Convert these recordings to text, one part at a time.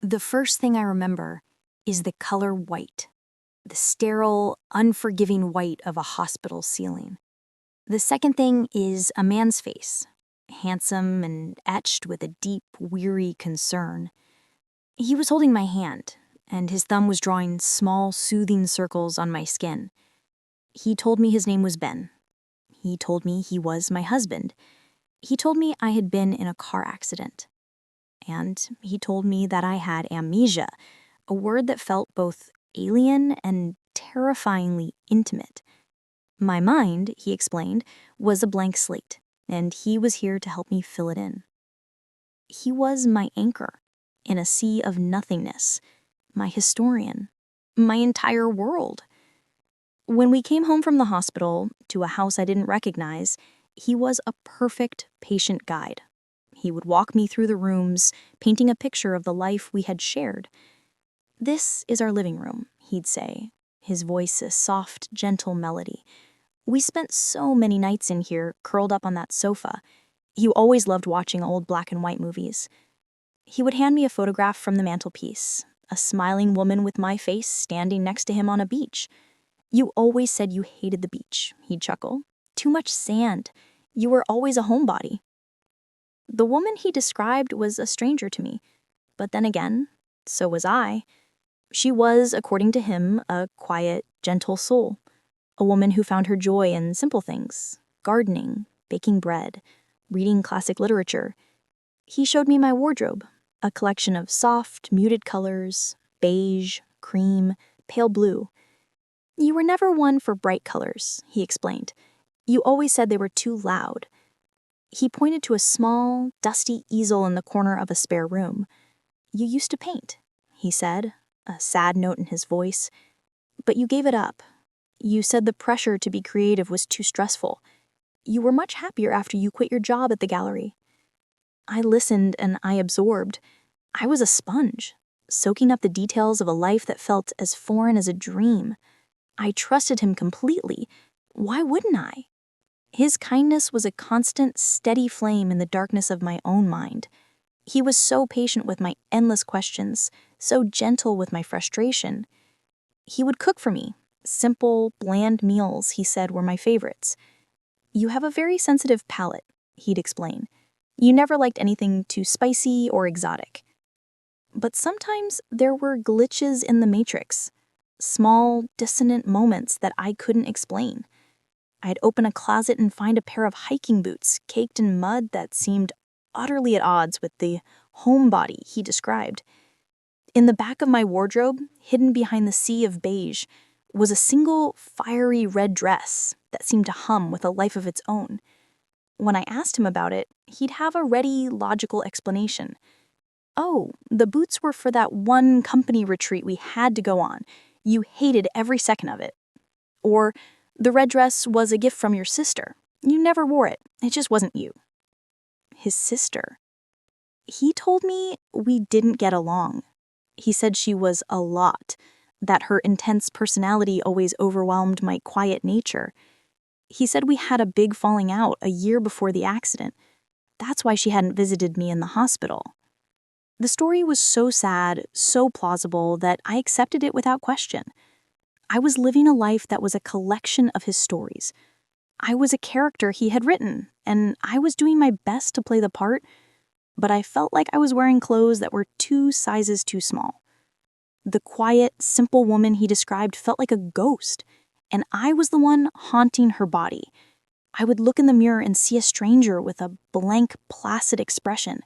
The first thing I remember is the color white, the sterile, unforgiving white of a hospital ceiling. The second thing is a man's face, handsome and etched with a deep, weary concern. He was holding my hand, and his thumb was drawing small, soothing circles on my skin. He told me his name was Ben. He told me he was my husband. He told me I had been in a car accident. And he told me that I had amnesia, a word that felt both alien and terrifyingly intimate. My mind, he explained, was a blank slate, and he was here to help me fill it in. He was my anchor in a sea of nothingness, my historian, my entire world. When we came home from the hospital to a house I didn't recognize, he was a perfect patient guide. He would walk me through the rooms, painting a picture of the life we had shared. "This is our living room," he'd say, his voice a soft, gentle melody. "We spent so many nights in here, curled up on that sofa. He always loved watching old black and white movies." He would hand me a photograph from the mantelpiece, a smiling woman with my face standing next to him on a beach. "You always said you hated the beach," he'd chuckle. "Too much sand. You were always a homebody." The woman he described was a stranger to me, but then again, so was I. She was, according to him, a quiet, gentle soul, a woman who found her joy in simple things, gardening, baking bread, reading classic literature. He showed me my wardrobe, a collection of soft, muted colors, beige, cream, pale blue. "You were never one for bright colors," he explained. "You always said they were too loud." He pointed to a small, dusty easel in the corner of a spare room. "You used to paint," he said, a sad note in his voice. "But you gave it up. You said the pressure to be creative was too stressful. You were much happier after you quit your job at the gallery." I listened and I absorbed. I was a sponge, soaking up the details of a life that felt as foreign as a dream. I trusted him completely. Why wouldn't I? His kindness was a constant, steady flame in the darkness of my own mind. He was so patient with my endless questions, so gentle with my frustration. He would cook for me. Simple, bland meals, he said, were my favorites. "You have a very sensitive palate," he'd explain. "You never liked anything too spicy or exotic." But sometimes there were glitches in the matrix, small, dissonant moments that I couldn't explain. I'd open a closet and find a pair of hiking boots caked in mud that seemed utterly at odds with the homebody he described. In the back of my wardrobe, hidden behind the sea of beige, was a single fiery red dress that seemed to hum with a life of its own. When I asked him about it, he'd have a ready, logical explanation. "Oh, the boots were for that one company retreat we had to go on. You hated every second of it." Or, "The red dress was a gift from your sister. You never wore it. It just wasn't you." His sister. He told me we didn't get along. He said she was a lot, that her intense personality always overwhelmed my quiet nature. He said we had a big falling out a year before the accident. That's why she hadn't visited me in the hospital. The story was so sad, so plausible, that I accepted it without question. I was living a life that was a collection of his stories. I was a character he had written, and I was doing my best to play the part, but I felt like I was wearing clothes that were 2 sizes too small. The quiet, simple woman he described felt like a ghost, and I was the one haunting her body. I would look in the mirror and see a stranger with a blank, placid expression,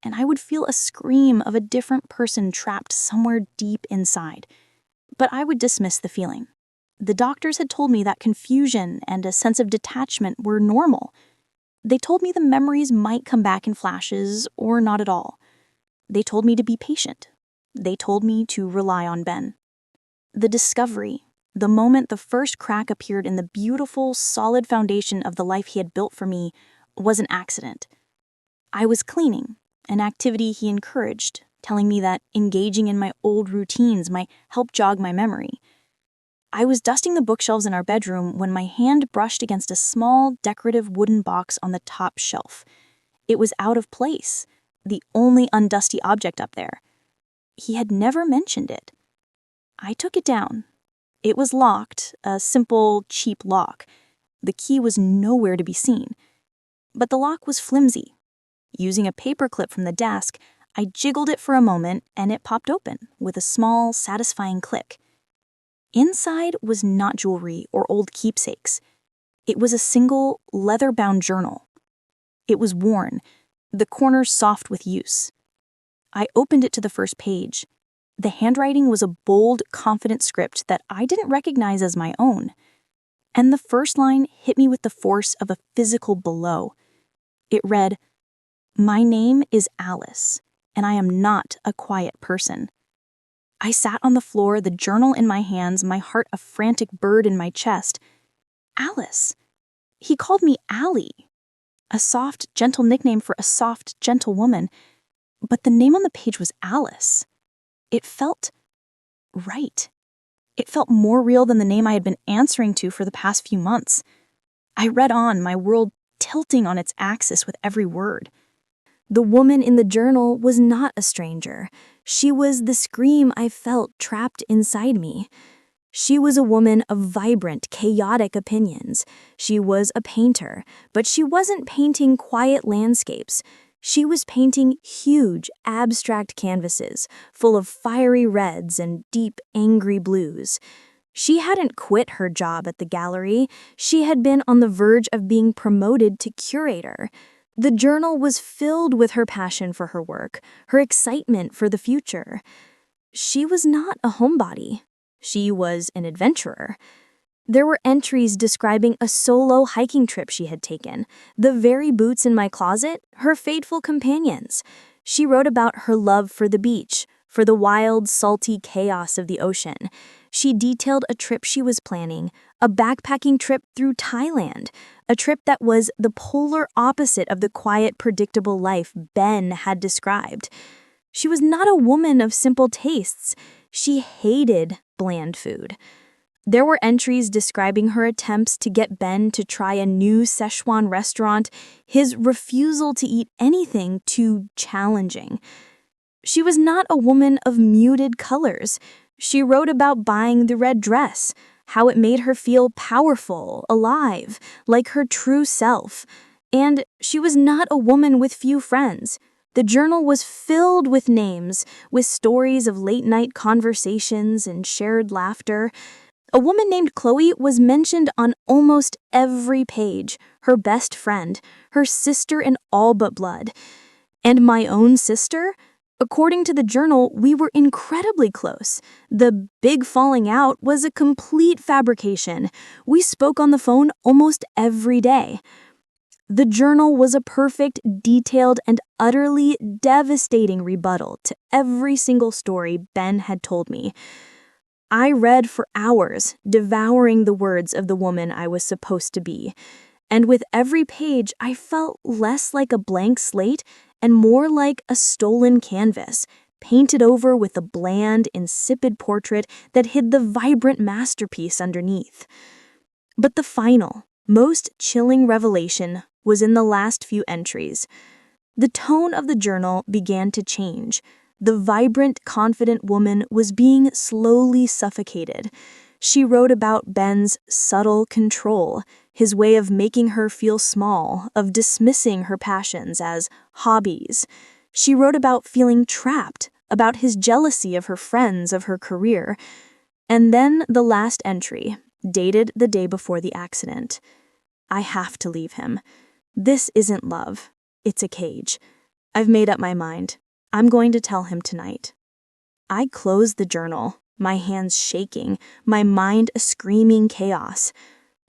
and I would feel a scream of a different person trapped somewhere deep inside. But I would dismiss the feeling. The doctors had told me that confusion and a sense of detachment were normal. They told me the memories might come back in flashes or not at all. They told me to be patient. They told me to rely on Ben. The discovery, the moment the first crack appeared in the beautiful, solid foundation of the life he had built for me, was an accident. I was cleaning, an activity he encouraged, telling me that engaging in my old routines might help jog my memory. I was dusting the bookshelves in our bedroom when my hand brushed against a small, decorative wooden box on the top shelf. It was out of place, the only undusty object up there. he had never mentioned it. I took it down. It was locked, a simple, cheap lock. The key was nowhere to be seen. But the lock was flimsy. Using a paperclip from the desk, I jiggled it for a moment and it popped open with a small, satisfying click. Inside was not jewelry or old keepsakes. It was a single, leather-bound journal. It was worn, the corners soft with use. I opened it to the first page. The handwriting was a bold, confident script that I didn't recognize as my own. And the first line hit me with the force of a physical blow. It read, "My name is Alice, and I am not a quiet person." I sat on the floor, the journal in my hands, my heart a frantic bird in my chest. Alice. He called me Allie. A soft, gentle nickname for a soft, gentle woman. But the name on the page was Alice. It felt right. It felt more real than the name I had been answering to for the past few months. I read on, my world tilting on its axis with every word. The woman in the journal was not a stranger. She was the scream I felt trapped inside me. She was a woman of vibrant, chaotic opinions. She was a painter, but she wasn't painting quiet landscapes. She was painting huge, abstract canvases full of fiery reds and deep, angry blues. She hadn't quit her job at the gallery. She had been on the verge of being promoted to curator. The journal was filled with her passion for her work, her excitement for the future. She was not a homebody. She was an adventurer. There were entries describing a solo hiking trip she had taken, the very boots in my closet, her faithful companions. She wrote about her love for the beach, for the wild, salty chaos of the ocean. She detailed a trip she was planning, a backpacking trip through Thailand, a trip that was the polar opposite of the quiet, predictable life Ben had described. She was not a woman of simple tastes. She hated bland food. There were entries describing her attempts to get Ben to try a new Szechuan restaurant, his refusal to eat anything too challenging. She was not a woman of muted colors. She wrote about buying the red dress, how it made her feel powerful, alive, like her true self. And she was not a woman with few friends. The journal was filled with names, with stories of late-night conversations and shared laughter. A woman named Chloe was mentioned on almost every page, her best friend, her sister in all but blood. And my own sister? According to the journal, we were incredibly close. The big falling out was a complete fabrication. We spoke on the phone almost every day. The journal was a perfect, detailed, and utterly devastating rebuttal to every single story Ben had told me. I read for hours, devouring the words of the woman I was supposed to be. And with every page, I felt less like a blank slate and more like a stolen canvas, painted over with a bland, insipid portrait that hid the vibrant masterpiece underneath. But the final, most chilling revelation was in the last few entries. The tone of the journal began to change. The vibrant, confident woman was being slowly suffocated. She wrote about Ben's subtle control, his way of making her feel small, of dismissing her passions as hobbies. She wrote about feeling trapped, about his jealousy of her friends, of her career. And then the last entry, dated the day before the accident. I have to leave him. This isn't love. It's a cage. I've made up my mind. I'm going to tell him tonight. I closed the journal, my hands shaking, my mind a screaming chaos.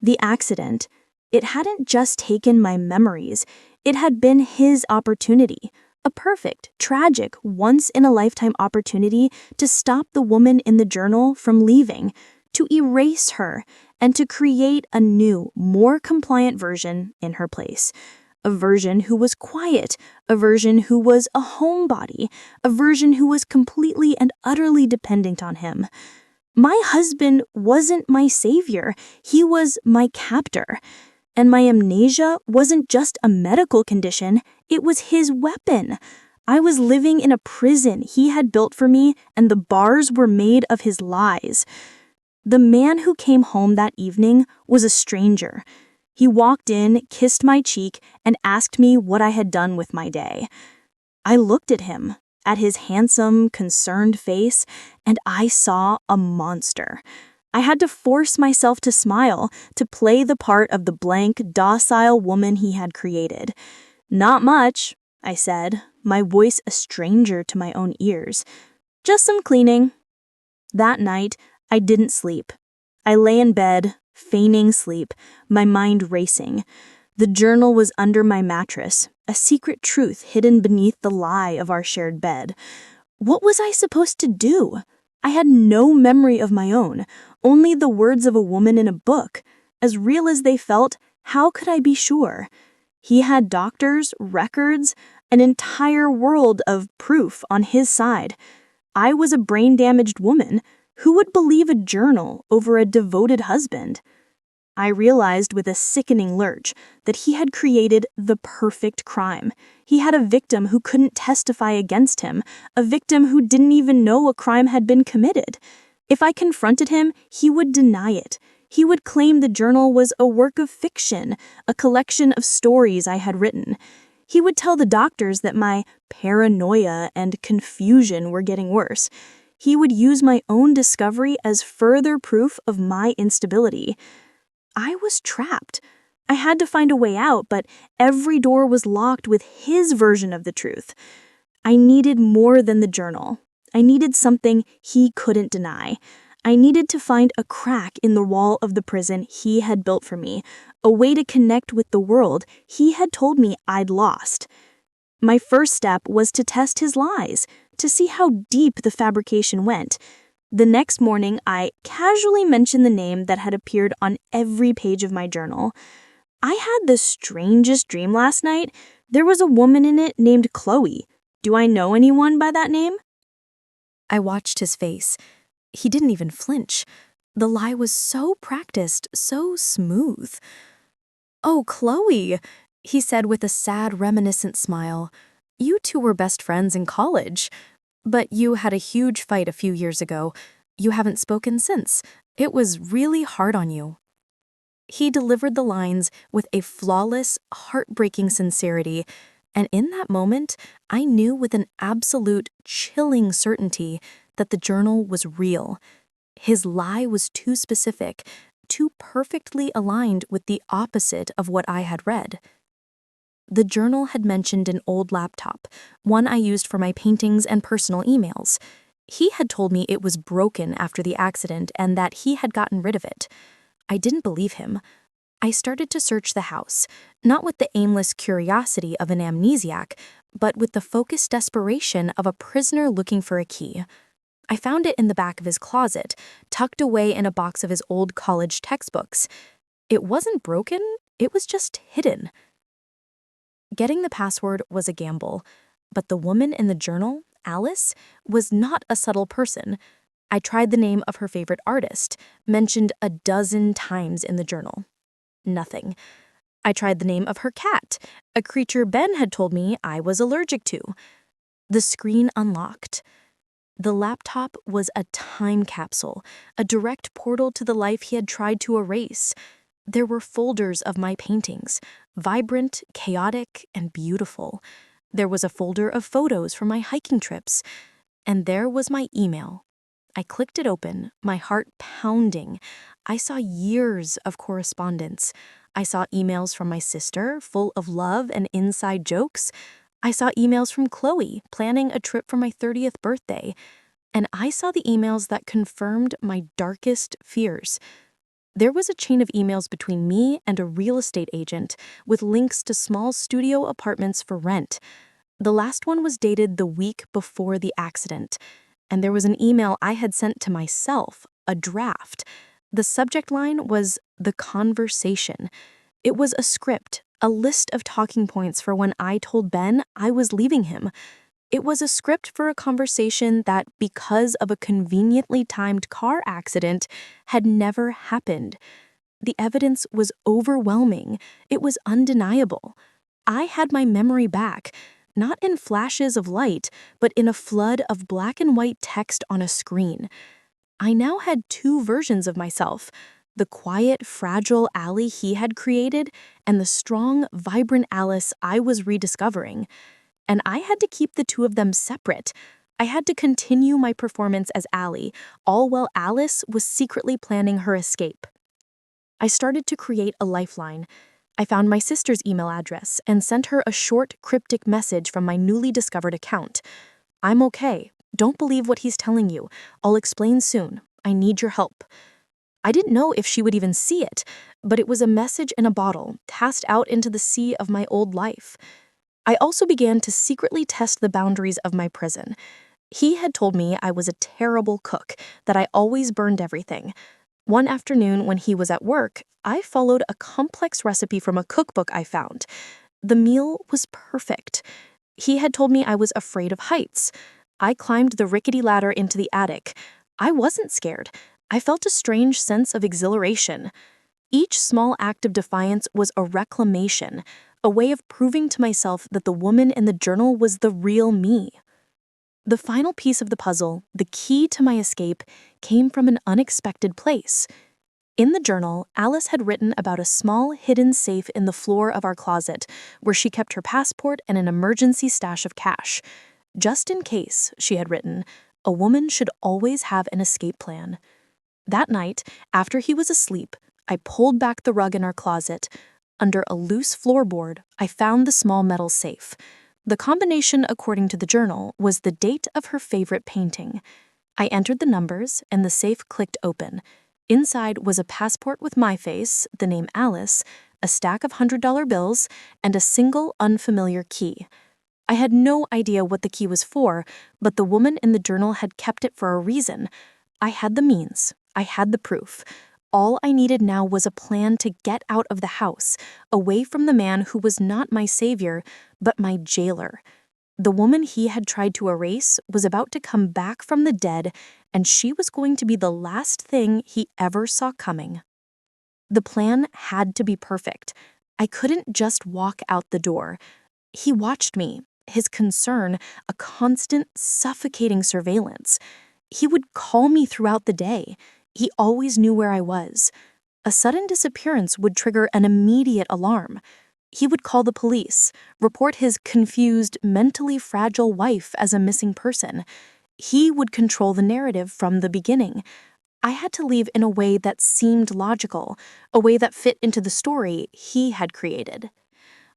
The accident, it hadn't just taken my memories, it had been his opportunity, a perfect, tragic, once-in-a-lifetime opportunity to stop the woman in the journal from leaving, to erase her, and to create a new, more compliant version in her place. A version who was quiet, a version who was a homebody, a version who was completely and utterly dependent on him. My husband wasn't my savior, he was my captor. And my amnesia wasn't just a medical condition, it was his weapon. I was living in a prison he had built for me, and the bars were made of his lies. The man who came home that evening was a stranger. He walked in, kissed my cheek, and asked me what I had done with my day. I looked at him, at his handsome, concerned face, and I saw a monster. I had to force myself to smile, to play the part of the blank, docile woman he had created. "Not much," I said, my voice a stranger to my own ears. "Just some cleaning." That night, I didn't sleep. I lay in bed, feigning sleep, my mind racing. The journal was under my mattress, a secret truth hidden beneath the lie of our shared bed. What was I supposed to do? I had no memory of my own, only the words of a woman in a book. As real as they felt, how could I be sure? He had doctors, records, an entire world of proof on his side. I was a brain-damaged woman. Who would believe a journal over a devoted husband? I realized with a sickening lurch that he had created the perfect crime. He had a victim who couldn't testify against him, a victim who didn't even know a crime had been committed. If I confronted him, he would deny it. He would claim the journal was a work of fiction, a collection of stories I had written. He would tell the doctors that my paranoia and confusion were getting worse. He would use my own discovery as further proof of my instability. I was trapped. I had to find a way out, but every door was locked with his version of the truth. I needed more than the journal. I needed something he couldn't deny. I needed to find a crack in the wall of the prison he had built for me, a way to connect with the world he had told me I'd lost. My first step was to test his lies, to see how deep the fabrication went. The next morning, I casually mentioned the name that had appeared on every page of my journal. "I had the strangest dream last night. There was a woman in it named Chloe. Do I know anyone by that name?" I watched his face. He didn't even flinch. The lie was so practiced, so smooth. "Oh, Chloe," he said with a sad, reminiscent smile. "You two were best friends in college. But you had a huge fight a few years ago. You haven't spoken since. It was really hard on you." He delivered the lines with a flawless, heartbreaking sincerity, and in that moment, I knew with an absolute, chilling certainty that the journal was real. His lie was too specific, too perfectly aligned with the opposite of what I had read. The journal had mentioned an old laptop, one I used for my paintings and personal emails. He had told me it was broken after the accident and that he had gotten rid of it. I didn't believe him. I started to search the house, not with the aimless curiosity of an amnesiac, but with the focused desperation of a prisoner looking for a key. I found it in the back of his closet, tucked away in a box of his old college textbooks. It wasn't broken, it was just hidden. Getting the password was a gamble, but the woman in the journal, Alice, was not a subtle person. I tried the name of her favorite artist, mentioned a dozen times in the journal. Nothing. I tried the name of her cat, a creature Ben had told me I was allergic to. The screen unlocked. The laptop was a time capsule, a direct portal to the life he had tried to erase. There were folders of my paintings, vibrant, chaotic, and beautiful. There was a folder of photos from my hiking trips. And there was my email. I clicked it open, my heart pounding. I saw years of correspondence. I saw emails from my sister, full of love and inside jokes. I saw emails from Chloe, planning a trip for my 30th birthday. And I saw the emails that confirmed my darkest fears. There was a chain of emails between me and a real estate agent with links to small studio apartments for rent. The last one was dated the week before the accident, and there was an email I had sent to myself, a draft. The subject line was "The Conversation." It was a script, a list of talking points for when I told Ben I was leaving him. It was a script for a conversation that, because of a conveniently timed car accident, had never happened. The evidence was overwhelming. It was undeniable. I had my memory back. not in flashes of light, but in a flood of black and white text on a screen. I now had two versions of myself: the quiet, fragile Allie he had created, and the strong, vibrant Alice I was rediscovering. And I had to keep the two of them separate. I had to continue my performance as Allie, all while Alice was secretly planning her escape. I started to create a lifeline. I found my sister's email address and sent her a short, cryptic message from my newly discovered account. "I'm okay. Don't believe what he's telling you. I'll explain soon. I need your help." I didn't know if she would even see it, but it was a message in a bottle, cast out into the sea of my old life. I also began to secretly test the boundaries of my prison. He had told me I was a terrible cook, that I always burned everything. One afternoon when he was at work, I followed a complex recipe from a cookbook I found. The meal was perfect. He had told me I was afraid of heights. I climbed the rickety ladder into the attic. I wasn't scared. I felt a strange sense of exhilaration. Each small act of defiance was a reclamation, a way of proving to myself that the woman in the journal was the real me. The final piece of the puzzle, the key to my escape, came from an unexpected place. In the journal, Alice had written about a small hidden safe in the floor of our closet, where she kept her passport and an emergency stash of cash. Just in case, she had written, a woman should always have an escape plan. That night, after he was asleep, I pulled back the rug in our closet. Under a loose floorboard, I found the small metal safe. The combination, according to the journal, was the date of her favorite painting. I entered the numbers, and the safe clicked open. Inside was a passport with my face, the name Alice, a stack of $100 bills, and a single unfamiliar key. I had no idea what the key was for, but the woman in the journal had kept it for a reason. I had the means. I had the proof. All I needed now was a plan to get out of the house, away from the man who was not my savior, but my jailer. The woman he had tried to erase was about to come back from the dead, and she was going to be the last thing he ever saw coming. The plan had to be perfect. I couldn't just walk out the door. He watched me, his concern a constant, suffocating surveillance. He would call me throughout the day. He always knew where I was. A sudden disappearance would trigger an immediate alarm. He would call the police, report his confused, mentally fragile wife as a missing person. He would control the narrative from the beginning. I had to leave in a way that seemed logical, a way that fit into the story he had created.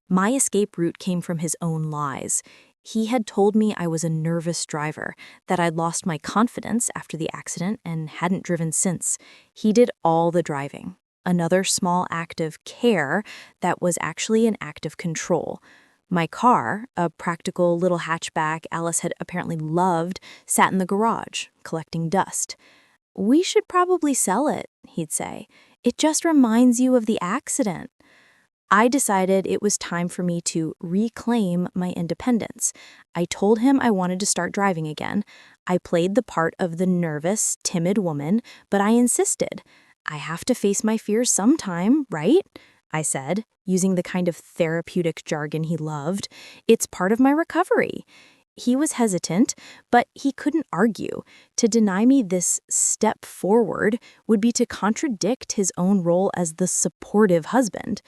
My escape route came from his own lies. He had told me I was a nervous driver, that I'd lost my confidence after the accident and hadn't driven since. He did all the driving. Another small act of care that was actually an act of control. My car, a practical little hatchback Alice had apparently loved, sat in the garage, collecting dust. "We should probably sell it," he'd say. "It just reminds you of the accident." I decided it was time for me to reclaim my independence. I told him I wanted to start driving again. I played the part of the nervous, timid woman, but I insisted. "I have to face my fears sometime, right?" I said, using the kind of therapeutic jargon he loved. "It's part of my recovery." He was hesitant, but he couldn't argue. To deny me this step forward would be to contradict his own role as the supportive husband.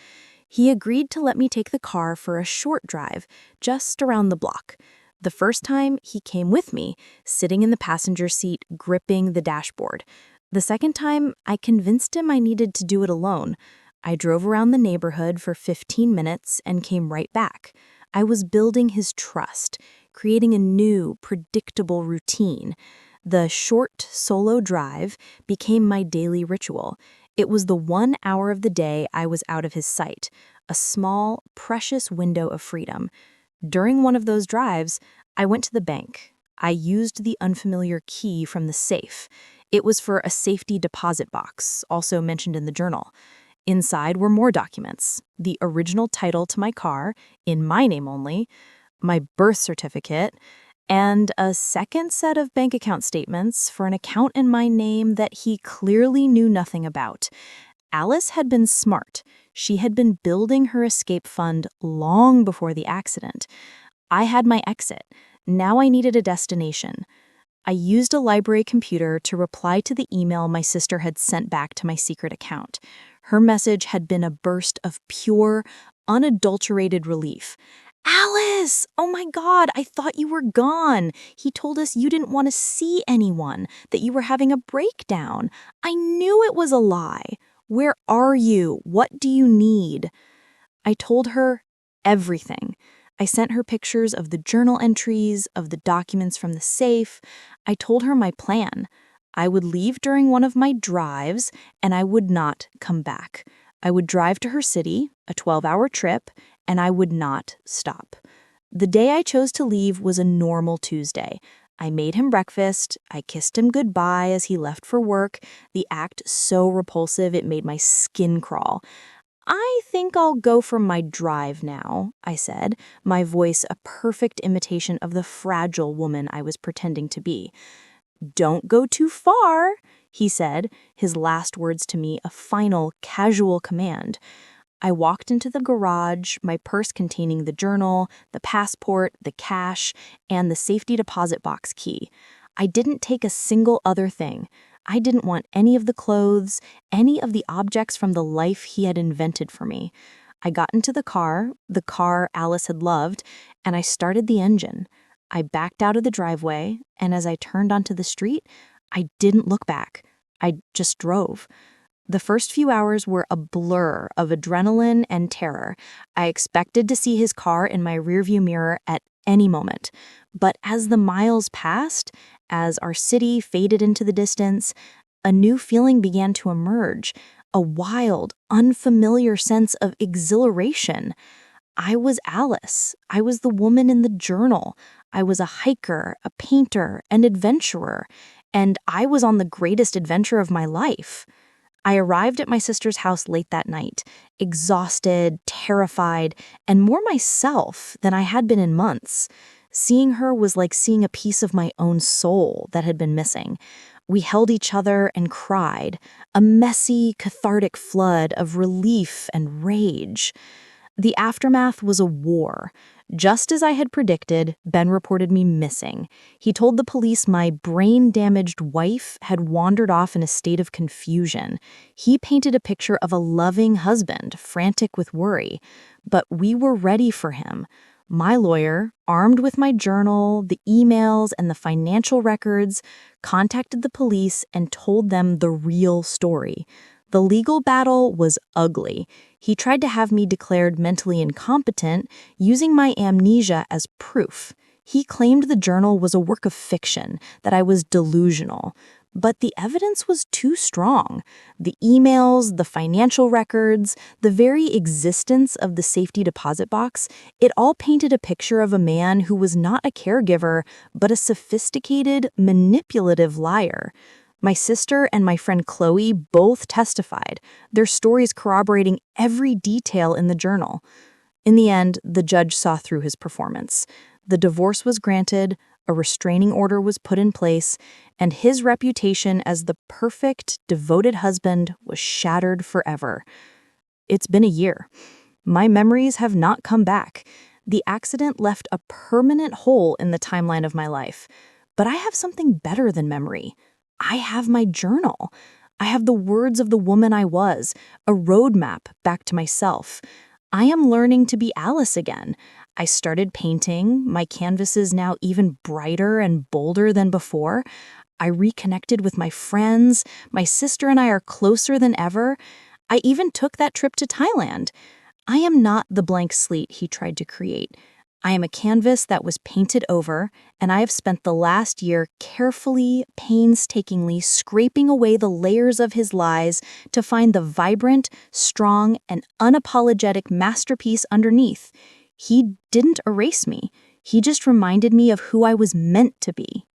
He agreed to let me take the car for a short drive, just around the block. The first time, he came with me, sitting in the passenger seat, gripping the dashboard. The second time, I convinced him I needed to do it alone. I drove around the neighborhood for 15 minutes and came right back. I was building his trust, creating a new, predictable routine. The short, solo drive became my daily ritual. It was the 1 hour of the day I was out of his sight, a small, precious window of freedom. During one of those drives, I went to the bank. I used the unfamiliar key from the safe. It was for a safety deposit box, also mentioned in the journal. Inside were more documents: the original title to my car, in my name only, my birth certificate, and a second set of bank account statements for an account in my name that he clearly knew nothing about. Alice had been smart. She had been building her escape fund long before the accident. I had my exit. Now I needed a destination. I used a library computer to reply to the email my sister had sent back to my secret account. Her message had been a burst of pure, unadulterated relief. Alice! Oh my God, I thought you were gone. He told us you didn't want to see anyone, that you were having a breakdown. I knew it was a lie. Where are you? What do you need? I told her everything. I sent her pictures of the journal entries, of the documents from the safe. I told her my plan. I would leave during one of my drives, and I would not come back. I would drive to her city, a 12-hour trip, and I would not stop. The day I chose to leave was a normal Tuesday. I made him breakfast. I kissed him goodbye as he left for work, the act so repulsive it made my skin crawl. I think I'll go for my drive now, I said, my voice a perfect imitation of the fragile woman I was pretending to be. Don't go too far, he said, his last words to me a final, casual command. I walked into the garage, my purse containing the journal, the passport, the cash, and the safety deposit box key. I didn't take a single other thing. I didn't want any of the clothes, any of the objects from the life he had invented for me. I got into the car Alice had loved, and I started the engine. I backed out of the driveway, and as I turned onto the street, I didn't look back. I just drove. The first few hours were a blur of adrenaline and terror. I expected to see his car in my rearview mirror at any moment. But as the miles passed, as our city faded into the distance, a new feeling began to emerge, a wild, unfamiliar sense of exhilaration. I was Alice. I was the woman in the journal. I was a hiker, a painter, an adventurer, and I was on the greatest adventure of my life. I arrived at my sister's house late that night, exhausted, terrified, and more myself than I had been in months. Seeing her was like seeing a piece of my own soul that had been missing. We held each other and cried, a messy, cathartic flood of relief and rage. The aftermath was a war. Just as I had predicted, Ben reported me missing. He told the police my brain-damaged wife had wandered off in a state of confusion. He painted a picture of a loving husband, frantic with worry. But we were ready for him. My lawyer, armed with my journal, the emails, and the financial records, contacted the police and told them the real story. The legal battle was ugly. He tried to have me declared mentally incompetent, using my amnesia as proof. He claimed the journal was a work of fiction, that I was delusional. But the evidence was too strong. The emails, the financial records, the very existence of the safety deposit box, it all painted a picture of a man who was not a caregiver, but a sophisticated, manipulative liar. My sister and my friend Chloe both testified, their stories corroborating every detail in the journal. In the end, the judge saw through his performance. The divorce was granted, a restraining order was put in place, and his reputation as the perfect, devoted husband was shattered forever. It's been a year. My memories have not come back. The accident left a permanent hole in the timeline of my life. But I have something better than memory. I have my journal. I have the words of the woman I was, a roadmap back to myself. I am learning to be Alice again. I started painting, my canvas is now even brighter and bolder than before. I reconnected with my friends, my sister and I are closer than ever. I even took that trip to Thailand. I am not the blank slate he tried to create. I am a canvas that was painted over, and I have spent the last year carefully, painstakingly scraping away the layers of his lies to find the vibrant, strong, and unapologetic masterpiece underneath. He didn't erase me. He just reminded me of who I was meant to be.